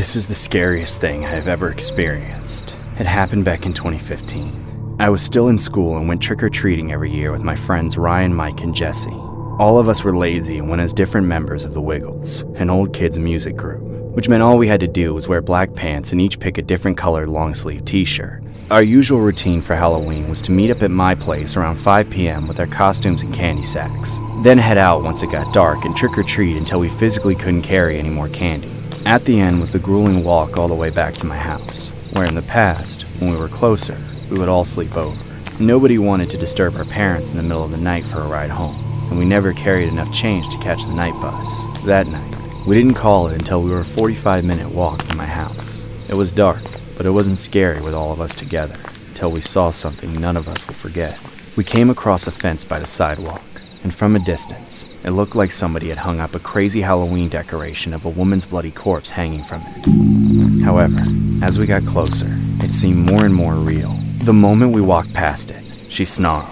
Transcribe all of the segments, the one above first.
This is the scariest thing I have ever experienced. It happened back in 2015. I was still in school and went trick-or-treating every year with my friends Ryan, Mike, and Jesse. All of us were lazy and went as different members of the Wiggles, an old kids music group, which meant all we had to do was wear black pants and each pick a different colored long-sleeve t-shirt. Our usual routine for Halloween was to meet up at my place around 5 p.m. with our costumes and candy sacks, then head out once it got dark and trick-or-treat until we physically couldn't carry any more candy. At the end was the grueling walk all the way back to my house, where in the past, when we were closer, we would all sleep over. Nobody wanted to disturb our parents in the middle of the night for a ride home, and we never carried enough change to catch the night bus. That night, we didn't call it until we were a 45-minute walk from my house. It was dark, but it wasn't scary with all of us together, until we saw something none of us will forget. We came across a fence by the sidewalk, and from a distance, it looked like somebody had hung up a crazy Halloween decoration of a woman's bloody corpse hanging from it. However, as we got closer, it seemed more and more real. The moment we walked past it, she snarled.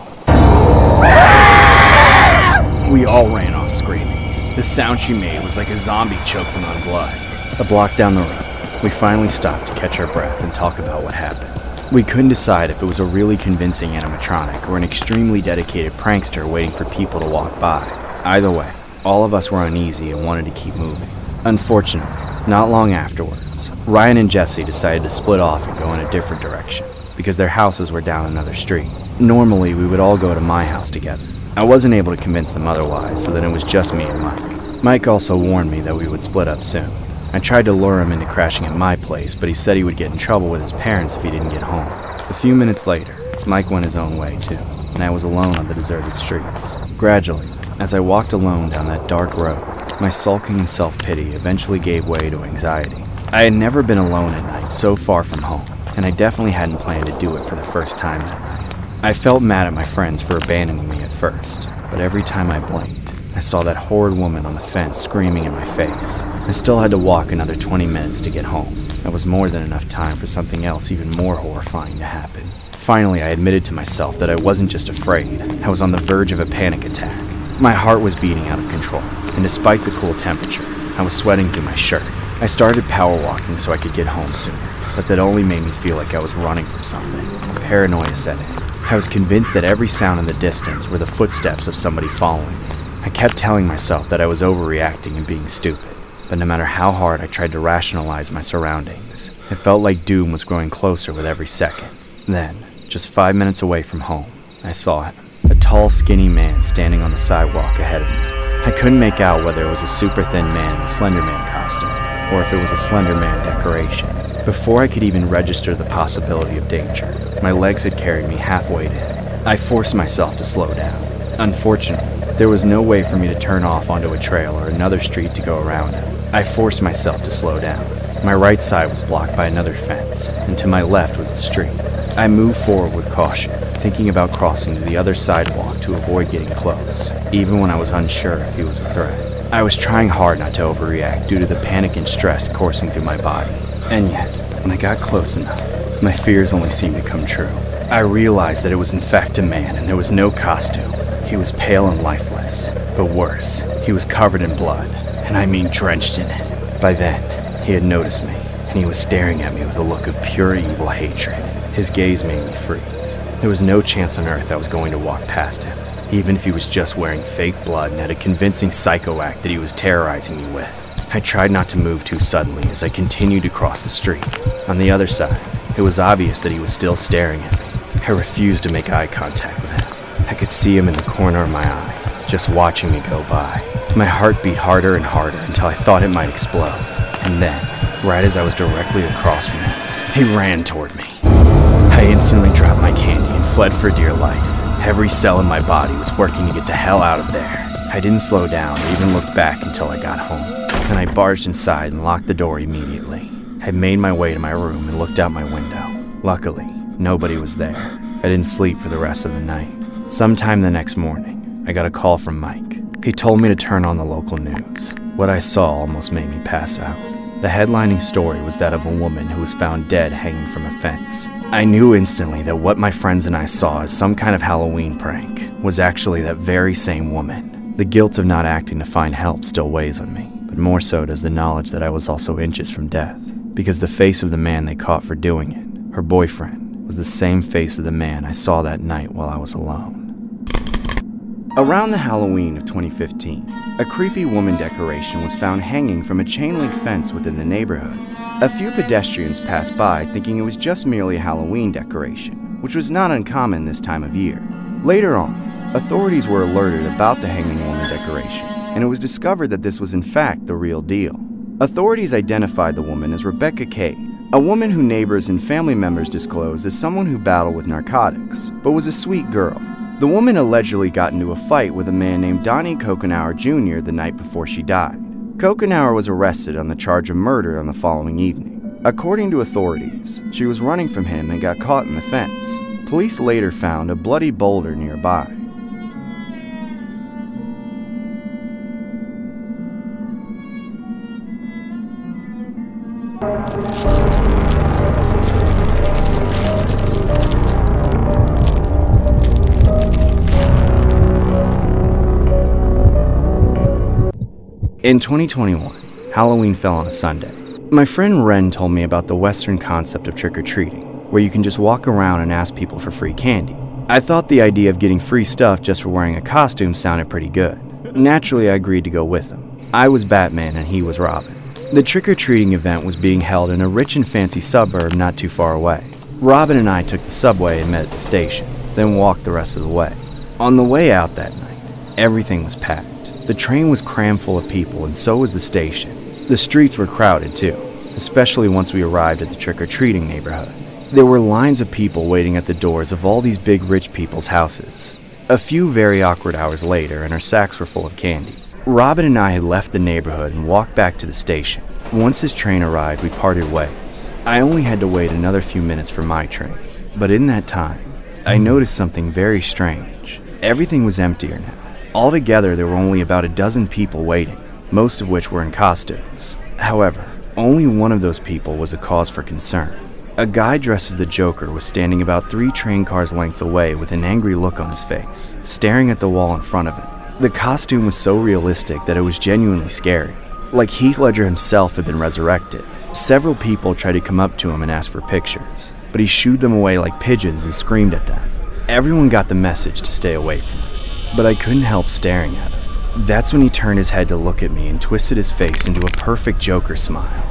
We all ran off screaming. The sound she made was like a zombie choking on blood. A block down the road, we finally stopped to catch our breath and talk about what happened. We couldn't decide if it was a really convincing animatronic or an extremely dedicated prankster waiting for people to walk by. Either way, all of us were uneasy and wanted to keep moving. Unfortunately, not long afterwards, Ryan and Jesse decided to split off and go in a different direction because their houses were down another street. Normally, we would all go to my house together. I wasn't able to convince them otherwise, so then it was just me and Mike. Mike also warned me that we would split up soon. I tried to lure him into crashing at my place, but he said he would get in trouble with his parents if he didn't get home. A few minutes later, Mike went his own way too, and I was alone on the deserted streets. Gradually, as I walked alone down that dark road, my sulking and self-pity eventually gave way to anxiety. I had never been alone at night so far from home, and I definitely hadn't planned to do it for the first time that night. I felt mad at my friends for abandoning me at first, but every time I blinked, I saw that horrid woman on the fence screaming in my face. I still had to walk another 20 minutes to get home. That was more than enough time for something else even more horrifying to happen. Finally, I admitted to myself that I wasn't just afraid, I was on the verge of a panic attack. My heart was beating out of control, and despite the cool temperature, I was sweating through my shirt. I started power walking so I could get home sooner, but that only made me feel like I was running from something. Paranoia set in. I was convinced that every sound in the distance were the footsteps of somebody following me. I kept telling myself that I was overreacting and being stupid, but no matter how hard I tried to rationalize my surroundings, it felt like doom was growing closer with every second. Then, just 5 minutes away from home, I saw him, a tall, skinny man standing on the sidewalk ahead of me. I couldn't make out whether it was a super thin man in a Slender Man costume, or if it was a Slender Man decoration. Before I could even register the possibility of danger, my legs had carried me halfway in. I forced myself to slow down. Unfortunately, there was no way for me to turn off onto a trail or another street to go around it. I forced myself to slow down. My right side was blocked by another fence, and to my left was the street. I moved forward with caution, thinking about crossing to the other sidewalk to avoid getting close, even when I was unsure if he was a threat. I was trying hard not to overreact due to the panic and stress coursing through my body. And yet, when I got close enough, my fears only seemed to come true. I realized that it was in fact a man, and there was no costume. He was pale and lifeless, but worse, he was covered in blood, and I mean drenched in it. By then, he had noticed me, and he was staring at me with a look of pure evil hatred. His gaze made me freeze. There was no chance on earth I was going to walk past him, even if he was just wearing fake blood and had a convincing psycho act that he was terrorizing me with. I tried not to move too suddenly as I continued to cross the street. On the other side, it was obvious that he was still staring at me. I refused to make eye contact with him. I could see him in the corner of my eye, just watching me go by. My heart beat harder and harder until I thought it might explode. And then, right as I was directly across from him, he ran toward me. I instantly dropped my candy and fled for dear life. Every cell in my body was working to get the hell out of there. I didn't slow down or even look back until I got home. Then I barged inside and locked the door immediately. I made my way to my room and looked out my window. Luckily, nobody was there. I didn't sleep for the rest of the night. Sometime the next morning, I got a call from Mike. He told me to turn on the local news. What I saw almost made me pass out. The headlining story was that of a woman who was found dead hanging from a fence. I knew instantly that what my friends and I saw as some kind of Halloween prank was actually that very same woman. The guilt of not acting to find help still weighs on me, but more so does the knowledge that I was also inches from death. because the face of the man they caught for doing it, her boyfriend, was the same face of the man I saw that night while I was alone. Around the Halloween of 2015, a creepy woman decoration was found hanging from a chain-link fence within the neighborhood. A few pedestrians passed by thinking it was just merely a Halloween decoration, which was not uncommon this time of year. Later on, authorities were alerted about the hanging woman decoration, and it was discovered that this was in fact the real deal. Authorities identified the woman as Rebecca Cade, a woman who neighbors and family members disclosed as someone who battled with narcotics, but was a sweet girl. The woman allegedly got into a fight with a man named Donnie Kokenauer Jr. the night before she died. Kokenauer was arrested on the charge of murder on the following evening. According to authorities, she was running from him and got caught in the fence. Police later found a bloody boulder nearby. In 2021, Halloween fell on a Sunday. My friend Ren told me about the Western concept of trick-or-treating, where you can just walk around and ask people for free candy. I thought the idea of getting free stuff just for wearing a costume sounded pretty good. Naturally, I agreed to go with him. I was Batman and he was Robin. The trick-or-treating event was being held in a rich and fancy suburb not too far away. Robin and I took the subway and met at the station, then walked the rest of the way. On the way out that night, everything was packed. The train was crammed full of people, and so was the station. The streets were crowded too, especially once we arrived at the trick-or-treating neighborhood. There were lines of people waiting at the doors of all these big rich people's houses. A few very awkward hours later, and our sacks were full of candy. Robin and I had left the neighborhood and walked back to the station. Once his train arrived, we parted ways. I only had to wait another few minutes for my train, but in that time, I noticed something very strange. Everything was emptier now. Altogether, there were only about a dozen people waiting, most of which were in costumes. However, only one of those people was a cause for concern. A guy dressed as the Joker was standing about 3 train cars lengths away with an angry look on his face, staring at the wall in front of him. The costume was so realistic that it was genuinely scary, like Heath Ledger himself had been resurrected. Several people tried to come up to him and ask for pictures, but he shooed them away like pigeons and screamed at them. Everyone got the message to stay away from him, but I couldn't help staring at him. That's when he turned his head to look at me and twisted his face into a perfect Joker smile.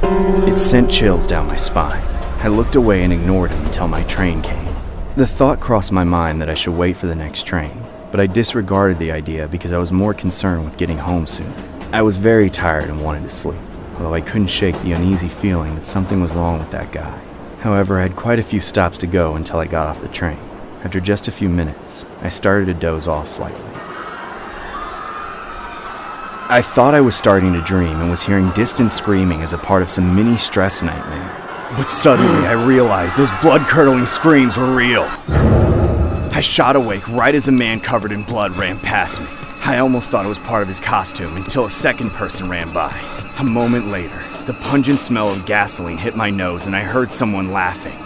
It sent chills down my spine. I looked away and ignored him until my train came. The thought crossed my mind that I should wait for the next train, but I disregarded the idea because I was more concerned with getting home soon. I was very tired and wanted to sleep, although I couldn't shake the uneasy feeling that something was wrong with that guy. However, I had quite a few stops to go until I got off the train. After just a few minutes, I started to doze off slightly. I thought I was starting to dream and was hearing distant screaming as a part of some mini stress nightmare. But suddenly I realized those blood-curdling screams were real. I shot awake right as a man covered in blood ran past me. I almost thought it was part of his costume until a second person ran by. A moment later, the pungent smell of gasoline hit my nose and I heard someone laughing.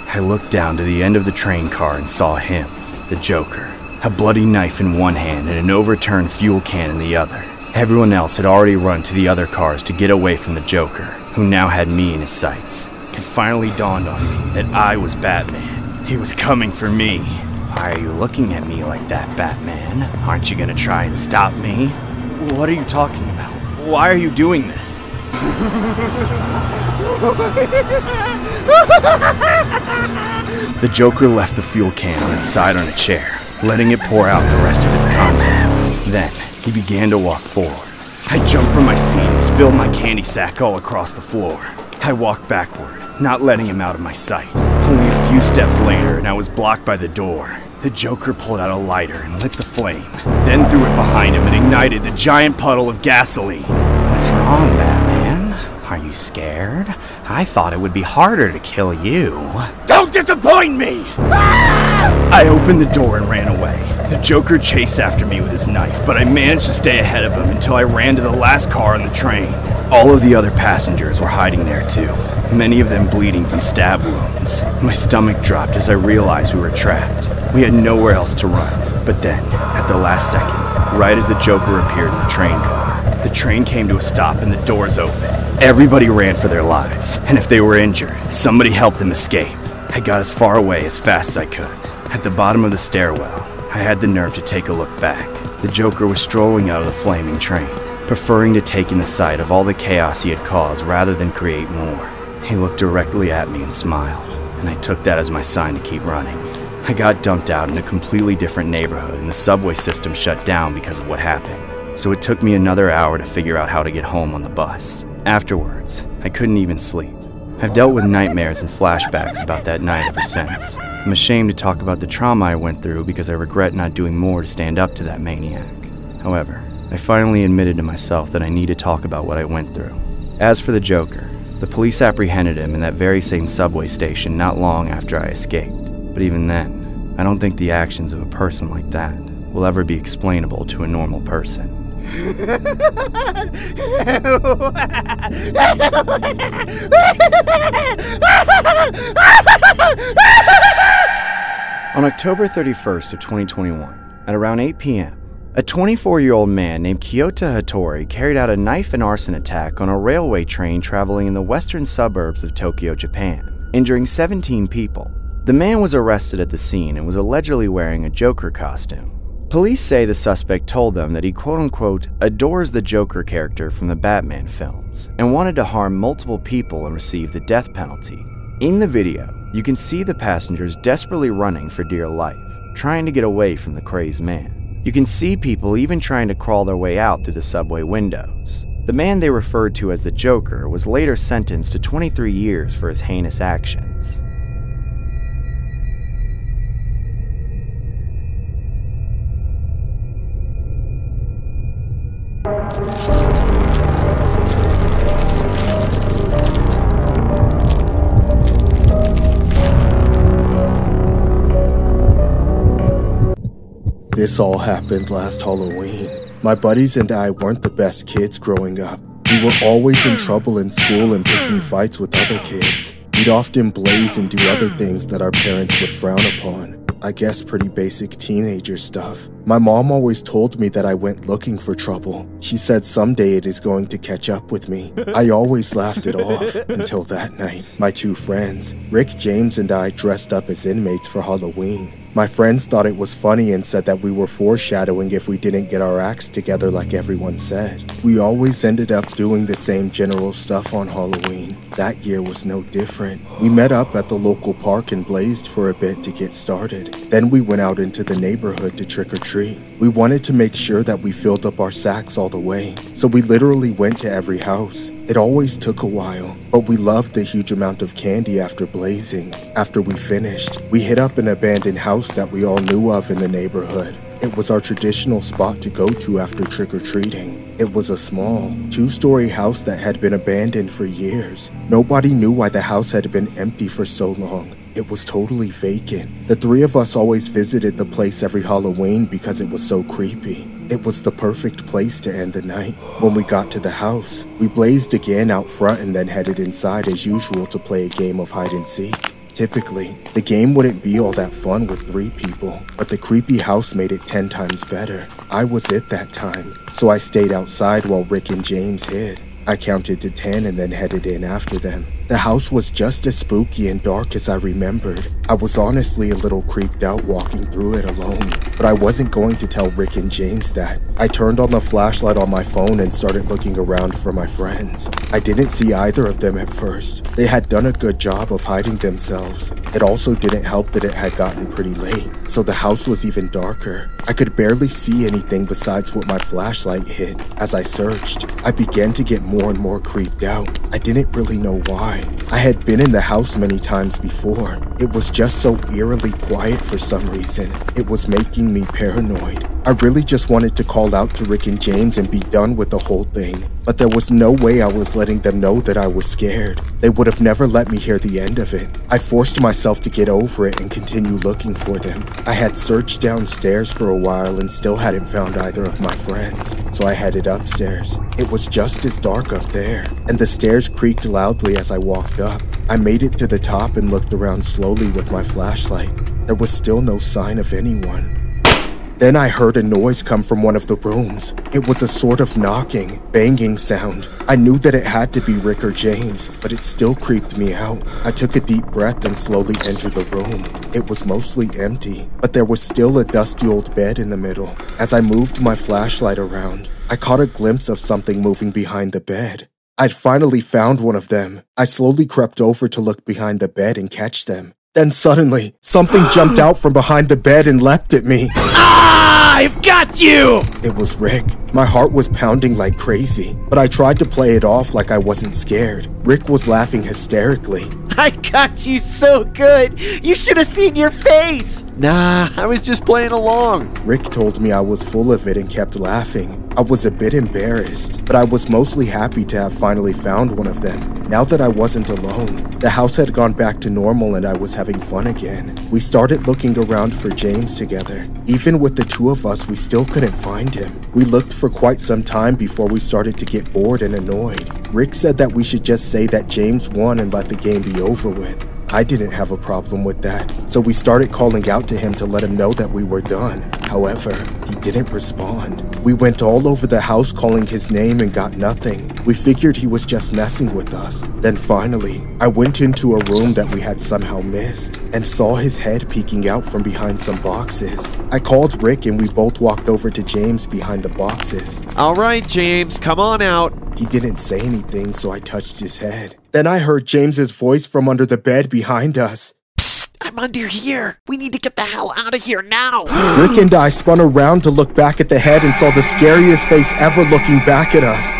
I looked down to the end of the train car and saw him, the Joker, a bloody knife in one hand and an overturned fuel can in the other. Everyone else had already run to the other cars to get away from the Joker, who now had me in his sights. It finally dawned on me that I was Batman. He was coming for me. Why are you looking at me like that, Batman? Aren't you gonna try and stop me? What are you talking about? Why are you doing this? The Joker left the fuel can on its side on a chair, letting it pour out the rest of its contents. Then, he began to walk forward. I jumped from my seat and spilled my candy sack all across the floor. I walked backward, not letting him out of my sight. Only a few steps later, and I was blocked by the door. The Joker pulled out a lighter and lit the flame, then threw it behind him and ignited the giant puddle of gasoline. What's wrong, Batman? Are you scared? I thought it would be harder to kill you. Don't disappoint me! I opened the door and ran away. The Joker chased after me with his knife, but I managed to stay ahead of him until I ran to the last car on the train. All of the other passengers were hiding there too, many of them bleeding from stab wounds. My stomach dropped as I realized we were trapped. We had nowhere else to run. But then, at the last second, right as the Joker appeared in the train car, The train came to a stop and the doors opened. Everybody ran for their lives, and if they were injured, somebody helped them escape. I got as far away as fast as I could. At the bottom of the stairwell, I had the nerve to take a look back. The Joker was strolling out of the flaming train, preferring to take in the sight of all the chaos he had caused rather than create more. He looked directly at me and smiled, and I took that as my sign to keep running. I got dumped out in a completely different neighborhood, and the subway system shut down because of what happened. So it took me another hour to figure out how to get home on the bus. Afterwards, I couldn't even sleep. I've dealt with nightmares and flashbacks about that night ever since. I'm ashamed to talk about the trauma I went through because I regret not doing more to stand up to that maniac. However, I finally admitted to myself that I need to talk about what I went through. As for the Joker, the police apprehended him in that very same subway station not long after I escaped. But even then, I don't think the actions of a person like that will ever be explainable to a normal person. On October 31st of 2021, at around 8 p.m., a 24-year-old man named Kyota Hattori carried out a knife and arson attack on a railway train traveling in the western suburbs of Tokyo, Japan, injuring 17 people. The man was arrested at the scene and was allegedly wearing a Joker costume. Police say the suspect told them that he quote-unquote adores the Joker character from the Batman films and wanted to harm multiple people and receive the death penalty. In the video, you can see the passengers desperately running for dear life, trying to get away from the crazed man. You can see people even trying to crawl their way out through the subway windows. The man they referred to as the Joker was later sentenced to 23 years for his heinous actions. This all happened last Halloween. My buddies and I weren't the best kids growing up. We were always in trouble in school and picking fights with other kids. We'd often blaze and do other things that our parents would frown upon. I guess pretty basic teenager stuff. My mom always told me that I went looking for trouble. She said someday it is going to catch up with me. I always laughed it off until that night. My two friends, Rick James and I, dressed up as inmates for Halloween. My friends thought it was funny and said that we were foreshadowing if we didn't get our acts together like everyone said. We always ended up doing the same general stuff on Halloween. That year was no different. We met up at the local park and blazed for a bit to get started. Then we went out into the neighborhood to trick-or-treat. We wanted to make sure that we filled up our sacks all the way, so we literally went to every house. It always took a while, but we loved the huge amount of candy after blazing. After we finished, we hit up an abandoned house that we all knew of in the neighborhood. It was our traditional spot to go to after trick-or-treating. It was a small, two-story house that had been abandoned for years. Nobody knew why the house had been empty for so long. It was totally vacant. The three of us always visited the place every Halloween because it was so creepy. It was the perfect place to end the night. When we got to the house, we blazed again out front and then headed inside as usual to play a game of hide and seek. Typically, the game wouldn't be all that fun with 3 people, but the creepy house made it 10 times better. I was it that time, so I stayed outside while Rick and James hid. I counted to 10 and then headed in after them. The house was just as spooky and dark as I remembered. I was honestly a little creeped out walking through it alone, but I wasn't going to tell Rick and James that. I turned on the flashlight on my phone and started looking around for my friends. I didn't see either of them at first. They had done a good job of hiding themselves. It also didn't help that it had gotten pretty late, so the house was even darker. I could barely see anything besides what my flashlight hit. As I searched, I began to get more and more creeped out. I didn't really know why. I had been in the house many times before. It was just so eerily quiet for some reason. It was making me paranoid. I really just wanted to call out to Rick and James and be done with the whole thing, but there was no way I was letting them know that I was scared. They would have never let me hear the end of it. I forced myself to get over it and continue looking for them. I had searched downstairs for a while and still hadn't found either of my friends, so I headed upstairs. It was just as dark up there, and the stairs creaked loudly as I walked up. I made it to the top and looked around slowly with my flashlight. There was still no sign of anyone. Then I heard a noise come from one of the rooms. It was a sort of knocking, banging sound. I knew that it had to be Rick or James, but it still creeped me out. I took a deep breath and slowly entered the room. It was mostly empty, but there was still a dusty old bed in the middle. As I moved my flashlight around, I caught a glimpse of something moving behind the bed. I'd finally found one of them. I slowly crept over to look behind the bed and catch them. Then suddenly, something jumped out from behind the bed and leapt at me. Ah, I've got you! It was Rick. My heart was pounding like crazy, but I tried to play it off like I wasn't scared. Rick was laughing hysterically. I got you so good! You should have seen your face! Nah, I was just playing along. Rick told me I was full of it and kept laughing. I was a bit embarrassed, but I was mostly happy to have finally found one of them. Now that I wasn't alone, the house had gone back to normal and I was having fun again. We started looking around for James together. Even with the two of us, we still couldn't find him. We looked for quite some time before we started to get bored and annoyed. Rick said that we should just say that James won and let the game be over with. I didn't have a problem with that, so we started calling out to him to let him know that we were done. However, he didn't respond. We went all over the house calling his name and got nothing. We figured he was just messing with us. Then finally, I went into a room that we had somehow missed and saw his head peeking out from behind some boxes. I called Rick and we both walked over to James behind the boxes. All right, James, come on out. He didn't say anything, so I touched his head. Then I heard James's voice from under the bed behind us. Psst, I'm under here. We need to get the hell out of here now. Rick and I spun around to look back at the head and saw the scariest face ever looking back at us.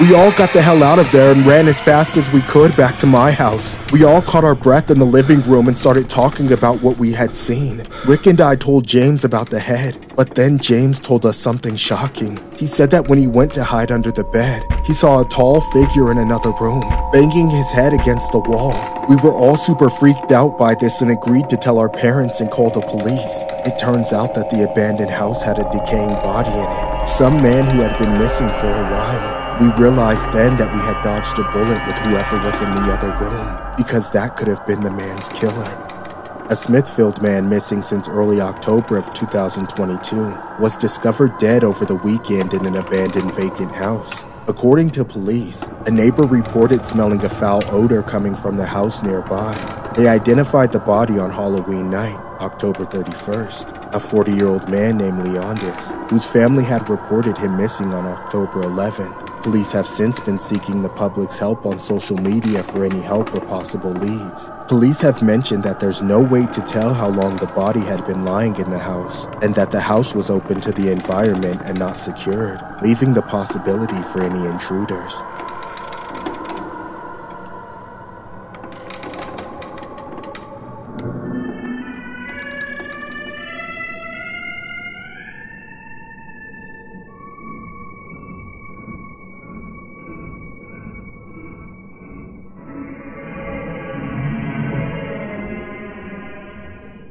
We all got the hell out of there and ran as fast as we could back to my house. We all caught our breath in the living room and started talking about what we had seen. Rick and I told James about the head, but then James told us something shocking. He said that when he went to hide under the bed, he saw a tall figure in another room, banging his head against the wall. We were all super freaked out by this and agreed to tell our parents and call the police. It turns out that the abandoned house had a decaying body in it, some man who had been missing for a while. We realized then that we had dodged a bullet with whoever was in the other room, because that could have been the man's killer. A Smithfield man missing since early October of 2022 was discovered dead over the weekend in an abandoned vacant house. According to police, a neighbor reported smelling a foul odor coming from the house nearby. They identified the body on Halloween night, October 31st, a 40-year-old man named Leondis, whose family had reported him missing on October 11th. Police have since been seeking the public's help on social media for any help or possible leads. Police have mentioned that there's no way to tell how long the body had been lying in the house, and that the house was open to the environment and not secured, leaving the possibility for any intruders.